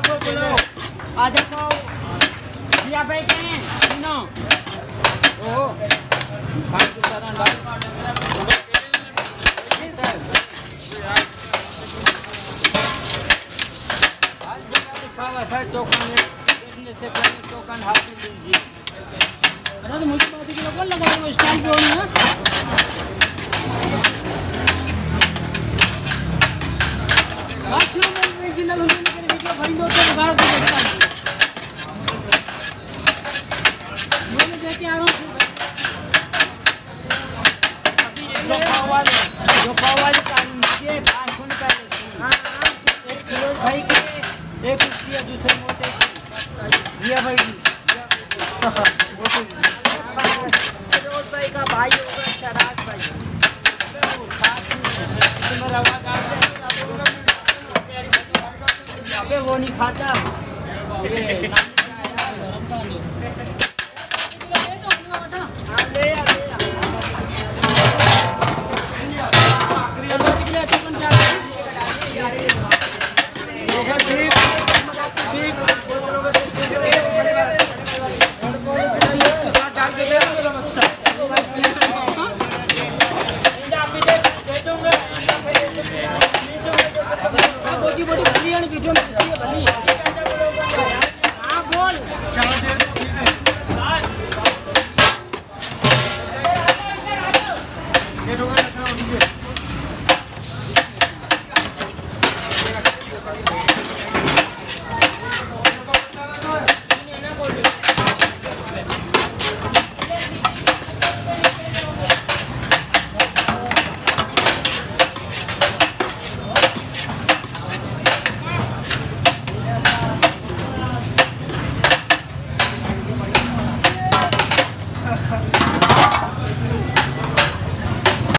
आधा पाव दिया बैठे हैं तीनों। ओहो सर टोकन देखने से पहले टोकन हासिल लीजिए। अच्छा तो मुझे बात की लोग लगा वो स्टाइल पे होनी है। अच्छा मैं गिनल होने के वीडियो भरी दो तो गाड़ के देखता हूं। मैं देख के आ रहा हूं। जो पाव वाली काली लीजिए 5 होने पहले। हां एक किलो भाई के एक उसकी है दूसरे मोटे की ये भाई रोज भाई का भाई होगा शराब भाई अबे वो नहीं खाता वीडियो में भली हाँ बोल